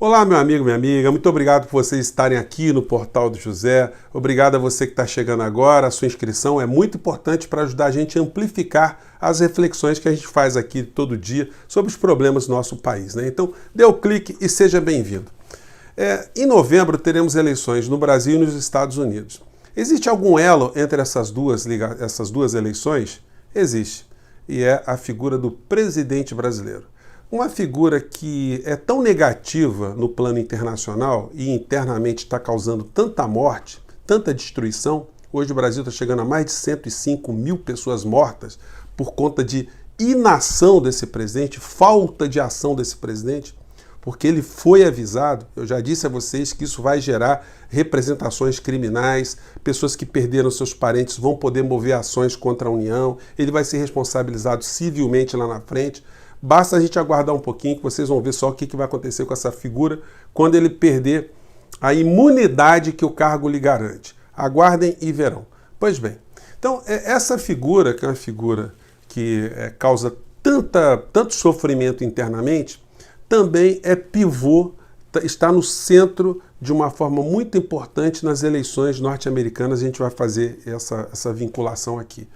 Olá, meu amigo, minha amiga, muito obrigado por vocês estarem aqui no Portal do José. Obrigado a você que está chegando agora. A sua inscrição é muito importante para ajudar a gente a amplificar as reflexões que a gente faz aqui todo dia sobre os problemas do nosso país, né? Então, dê o clique e seja bem-vindo. Em novembro teremos eleições no Brasil e nos Estados Unidos. Existe algum elo entre essas duas eleições? Existe. E é a figura do presidente brasileiro. Uma figura que é tão negativa no plano internacional e internamente está causando tanta morte, tanta destruição. Hoje o Brasil está chegando a mais de 105 mil pessoas mortas por conta de inação desse presidente, falta de ação desse presidente, porque ele foi avisado. Eu já disse a vocês que isso vai gerar representações criminais, pessoas que perderam seus parentes vão poder mover ações contra a União, ele vai ser responsabilizado civilmente lá na frente. Basta a gente aguardar um pouquinho que vocês vão ver só o que vai acontecer com essa figura quando ele perder a imunidade que o cargo lhe garante. Aguardem e verão. Pois bem, então essa figura, que é uma figura que causa tanto sofrimento internamente, também é pivô, está no centro de uma forma muito importante nas eleições norte-americanas. A gente vai fazer essa vinculação aqui.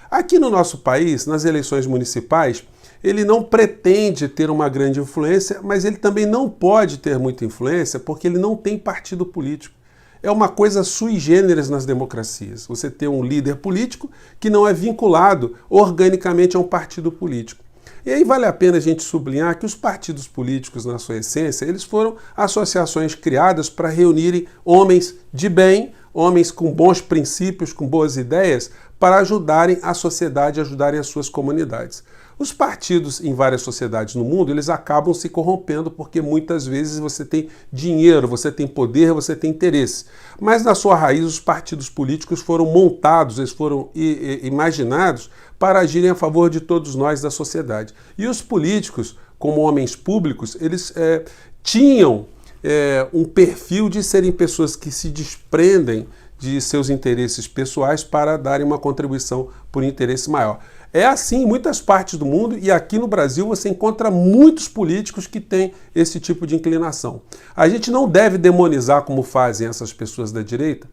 Aqui no nosso país, nas eleições municipais, ele não pretende ter uma grande influência, mas ele também não pode ter muita influência porque ele não tem partido político. É uma coisa sui generis nas democracias. Você ter um líder político que não é vinculado organicamente a um partido político. E aí vale a pena a gente sublinhar que os partidos políticos, na sua essência, eles foram associações criadas para reunirem homens de bem, homens com bons princípios, com boas ideias, para ajudarem a sociedade, ajudarem as suas comunidades. Os partidos em várias sociedades no mundo, eles acabam se corrompendo porque muitas vezes você tem dinheiro, você tem poder, você tem interesse. Mas na sua raiz os partidos políticos foram montados, eles foram imaginados para agirem a favor de todos nós da sociedade. E os políticos, como homens públicos, eles tinham um perfil de serem pessoas que se desprendem de seus interesses pessoais para darem uma contribuição por um interesse maior. É assim em muitas partes do mundo e aqui no Brasil você encontra muitos políticos que têm esse tipo de inclinação. A gente não deve demonizar, como fazem essas pessoas da direita,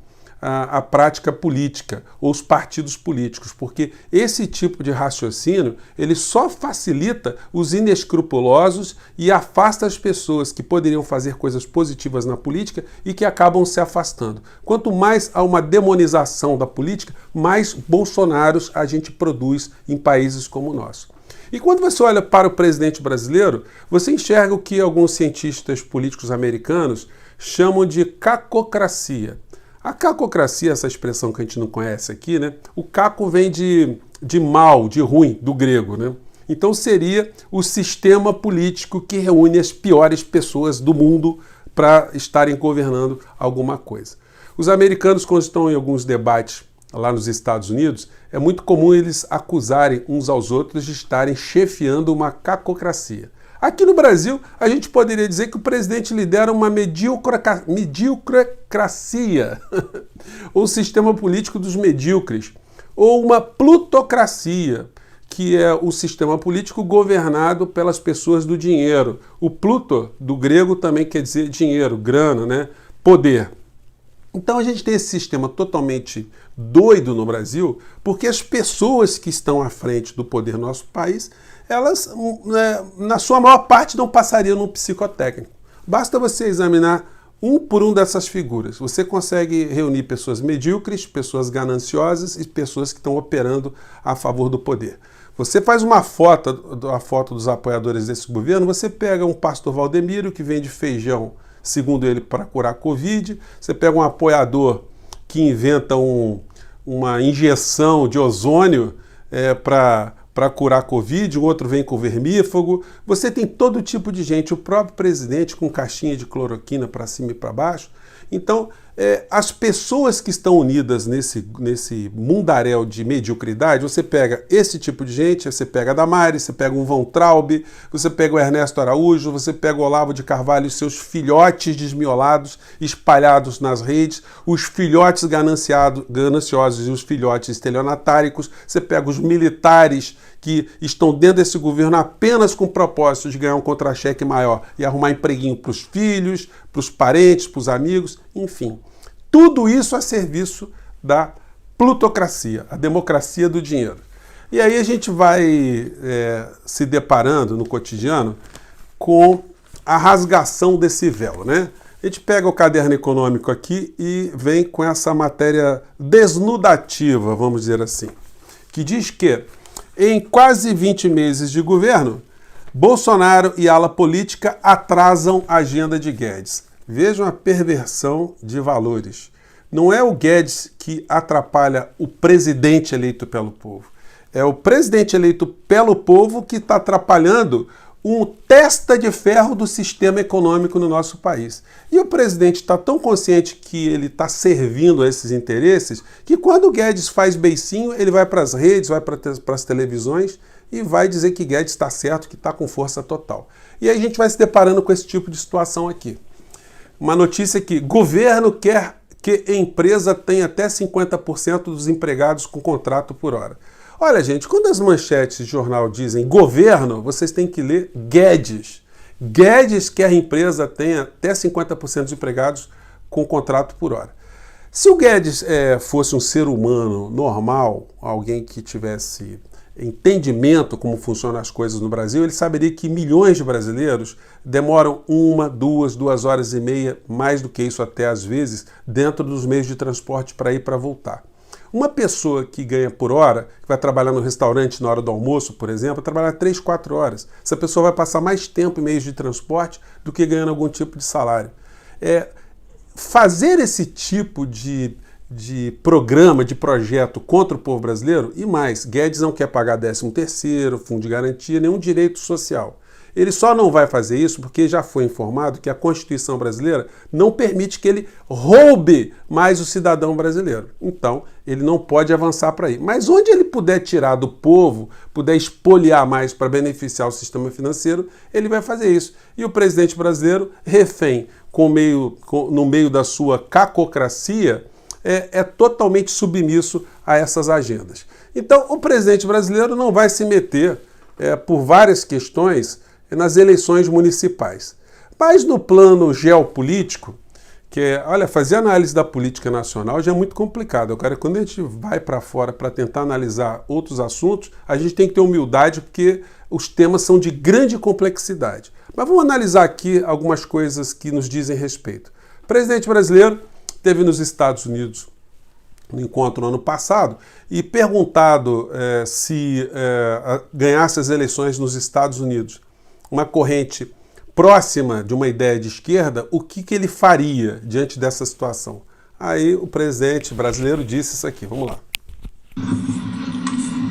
a prática política ou os partidos políticos, porque esse tipo de raciocínio ele só facilita os inescrupulosos e afasta as pessoas que poderiam fazer coisas positivas na política e que acabam se afastando. Quanto mais há uma demonização da política, mais Bolsonaros a gente produz em países como o nosso. E quando você olha para o presidente brasileiro, você enxerga o que alguns cientistas políticos americanos chamam de cacocracia. A cacocracia, essa expressão que a gente não conhece aqui, né? O caco vem de mal, de ruim, do grego, né? Então seria o sistema político que reúne as piores pessoas do mundo para estarem governando alguma coisa. Os americanos, quando estão em alguns debates lá nos Estados Unidos, é muito comum eles acusarem uns aos outros de estarem chefiando uma cacocracia. Aqui no Brasil, a gente poderia dizer que o presidente lidera uma mediocracia, ou sistema político dos medíocres, ou uma plutocracia, que é o sistema político governado pelas pessoas do dinheiro. O pluto, do grego, também quer dizer dinheiro, grana, né? Poder. Então a gente tem esse sistema totalmente doido no Brasil, porque as pessoas que estão à frente do poder no nosso país, elas, na sua maior parte, não passariam num psicotécnico. Basta você examinar um por um dessas figuras. Você consegue reunir pessoas medíocres, pessoas gananciosas e pessoas que estão operando a favor do poder. Você faz a foto dos apoiadores desse governo, você pega um pastor Valdemiro que vende feijão, segundo ele, para curar Covid. Você pega um apoiador que inventa uma injeção de ozônio para curar Covid, o outro vem com vermífugo. Você tem todo tipo de gente, o próprio presidente com caixinha de cloroquina para cima e para baixo. Então, as pessoas que estão unidas nesse mundaréu de mediocridade, você pega esse tipo de gente, você pega a Damares, você pega um Von Traub, você pega o Ernesto Araújo, você pega o Olavo de Carvalho e seus filhotes desmiolados, espalhados nas redes, os filhotes gananciosos e os filhotes estelionatários, você pega os militares que estão dentro desse governo apenas com o propósito de ganhar um contra-cheque maior e arrumar empreguinho para os filhos, para os parentes, para os amigos, enfim. Tudo isso a serviço da plutocracia, a democracia do dinheiro. E aí a gente vai se deparando no cotidiano com a rasgação desse véu, né? A gente pega o caderno econômico aqui e vem com essa matéria desnudativa, vamos dizer assim, que diz que em quase 20 meses de governo, Bolsonaro e ala política atrasam a agenda de Guedes. Vejam a perversão de valores. Não é o Guedes que atrapalha o presidente eleito pelo povo. É o presidente eleito pelo povo que está atrapalhando um testa de ferro do sistema econômico no nosso país. E o presidente está tão consciente que ele está servindo a esses interesses que quando o Guedes faz beicinho, ele vai para as redes, vai para as televisões e vai dizer que Guedes está certo, que está com força total. E aí a gente vai se deparando com esse tipo de situação aqui. Uma notícia que governo quer que a empresa tenha até 50% dos empregados com contrato por hora. Olha, gente, quando as manchetes de jornal dizem governo, vocês têm que ler Guedes. Guedes quer a empresa tenha até 50% dos empregados com contrato por hora. Se o Guedes fosse um ser humano normal, alguém que tivesse entendimento como funcionam as coisas no Brasil, ele saberia que milhões de brasileiros demoram 1, 2 horas e meia, mais do que isso até às vezes, dentro dos meios de transporte para ir e para voltar. Uma pessoa que ganha por hora, que vai trabalhar no restaurante na hora do almoço, por exemplo, vai trabalhar 3, 4 horas. Essa pessoa vai passar mais tempo em meios de transporte do que ganhando algum tipo de salário. Fazer esse tipo de programa, de projeto contra o povo brasileiro, e mais, Guedes não quer pagar 13º, fundo de garantia, nenhum direito social. Ele só não vai fazer isso porque já foi informado que a Constituição brasileira não permite que ele roube mais o cidadão brasileiro. Então, ele não pode avançar para aí. Mas onde ele puder tirar do povo, puder espoliar mais para beneficiar o sistema financeiro, ele vai fazer isso. E o presidente brasileiro, refém no meio da sua cacocracia, é totalmente submisso a essas agendas. Então, o presidente brasileiro não vai se meter por várias questões nas eleições municipais. Mas no plano geopolítico, olha, fazer análise da política nacional já é muito complicado. Agora, quando a gente vai para fora para tentar analisar outros assuntos, a gente tem que ter humildade porque os temas são de grande complexidade. Mas vamos analisar aqui algumas coisas que nos dizem respeito. O presidente brasileiro esteve nos Estados Unidos no encontro no ano passado e perguntado se ganhasse as eleições nos Estados Unidos, uma corrente próxima de uma ideia de esquerda, o que ele faria diante dessa situação? Aí o presidente brasileiro disse isso aqui, vamos lá.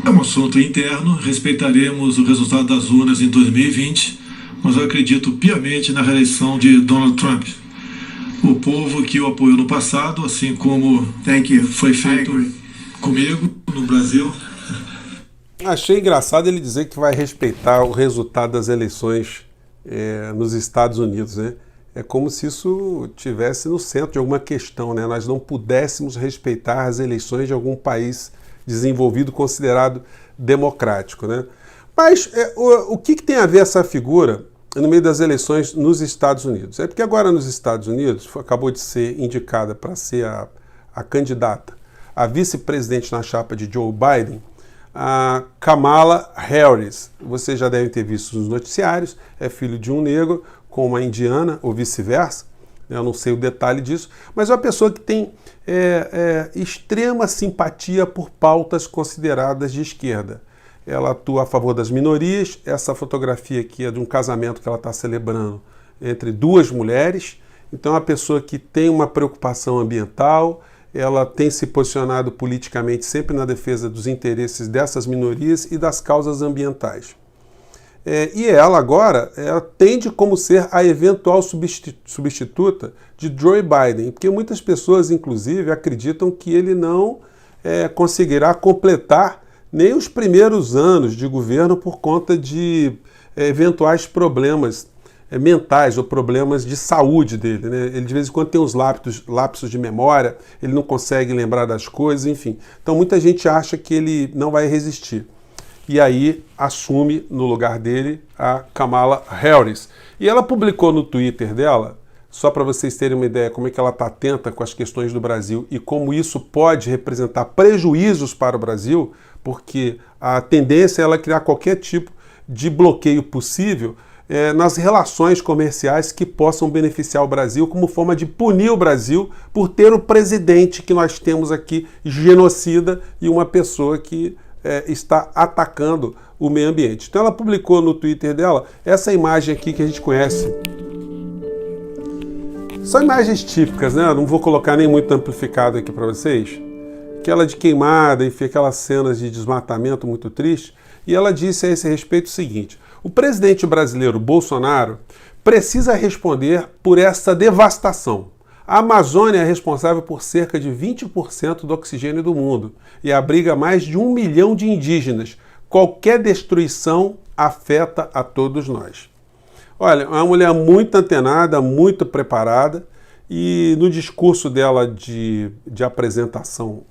É um assunto interno, respeitaremos o resultado das urnas em 2020, mas eu acredito piamente na reeleição de Donald Trump. O povo que o apoiou no passado, assim como foi feito comigo no Brasil. Achei engraçado ele dizer que vai respeitar o resultado das eleições nos Estados Unidos, né? É como se isso estivesse no centro de alguma questão, né? Nós não pudéssemos respeitar as eleições de algum país desenvolvido considerado democrático, né? Mas o que tem a ver essa figura no meio das eleições nos Estados Unidos? É porque agora nos Estados Unidos acabou de ser indicada para ser a candidata a vice-presidente na chapa de Joe Biden, a Kamala Harris. Vocês já devem ter visto nos noticiários, é filho de um negro com uma indiana, ou vice-versa, eu não sei o detalhe disso, mas é uma pessoa que tem extrema simpatia por pautas consideradas de esquerda. Ela atua a favor das minorias. Essa fotografia aqui é de um casamento que ela está celebrando entre 2 mulheres. Então é uma pessoa que tem uma preocupação ambiental, ela tem se posicionado politicamente sempre na defesa dos interesses dessas minorias e das causas ambientais. E ela agora tende como ser a eventual substituta de Joe Biden, porque muitas pessoas, inclusive, acreditam que ele não conseguirá completar nem os primeiros anos de governo por conta de eventuais problemas mentais ou problemas de saúde dele, né? Ele de vez em quando tem uns lapsos de memória, ele não consegue lembrar das coisas, enfim. Então muita gente acha que ele não vai resistir. E aí assume no lugar dele a Kamala Harris. E ela publicou no Twitter dela, só para vocês terem uma ideia como é que ela está atenta com as questões do Brasil e como isso pode representar prejuízos para o Brasil, porque a tendência é ela criar qualquer tipo de bloqueio possível nas relações comerciais que possam beneficiar o Brasil, como forma de punir o Brasil por ter o presidente que nós temos aqui, genocida, e uma pessoa que está atacando o meio ambiente. Então ela publicou no Twitter dela essa imagem aqui que a gente conhece. São imagens típicas, né? Não vou colocar nem muito amplificado aqui para vocês. Aquela de queimada, enfim, aquelas cenas de desmatamento muito triste. E ela disse a esse respeito o seguinte: o presidente brasileiro Bolsonaro precisa responder por essa devastação. A Amazônia é responsável por cerca de 20% do oxigênio do mundo e abriga mais de 1 milhão de indígenas. Qualquer destruição afeta a todos nós. Olha, é uma mulher muito antenada, muito preparada, e no discurso dela de apresentação,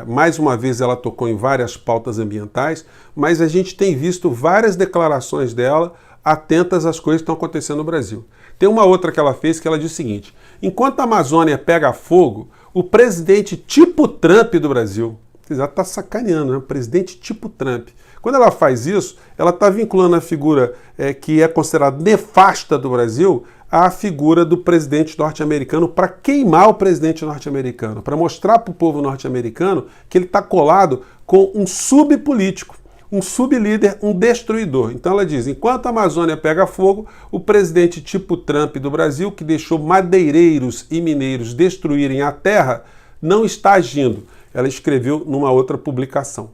mais uma vez ela tocou em várias pautas ambientais, mas a gente tem visto várias declarações dela atentas às coisas que estão acontecendo no Brasil. Tem uma outra que ela fez que ela diz o seguinte: enquanto a Amazônia pega fogo, o presidente tipo Trump do Brasil, você já está sacaneando, né? Presidente tipo Trump. Quando ela faz isso, ela está vinculando a figura que é considerada nefasta do Brasil à figura do presidente norte-americano para queimar o presidente norte-americano, para mostrar para o povo norte-americano que ele está colado com um subpolítico, um sublíder, um destruidor. Então ela diz: enquanto a Amazônia pega fogo, o presidente tipo Trump do Brasil, que deixou madeireiros e mineiros destruírem a terra, não está agindo. Ela escreveu numa outra publicação.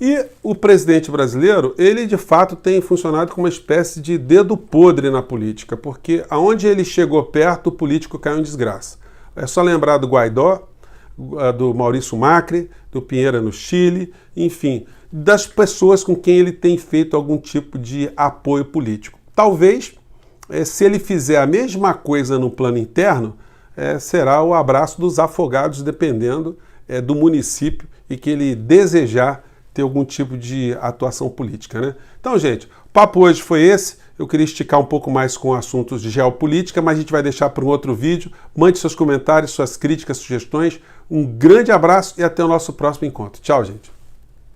E o presidente brasileiro, ele de fato tem funcionado como uma espécie de dedo podre na política, porque aonde ele chegou perto, o político caiu em desgraça. É só lembrar do Guaidó, do Maurício Macri, do Pinheira no Chile, enfim, das pessoas com quem ele tem feito algum tipo de apoio político. Talvez, se ele fizer a mesma coisa no plano interno, será o abraço dos afogados, dependendo do município e que ele desejar ter algum tipo de atuação política, né? Então, gente, o papo hoje foi esse. Eu queria esticar um pouco mais com assuntos de geopolítica, mas a gente vai deixar para um outro vídeo. Mande seus comentários, suas críticas, sugestões. Um grande abraço e até o nosso próximo encontro. Tchau, gente.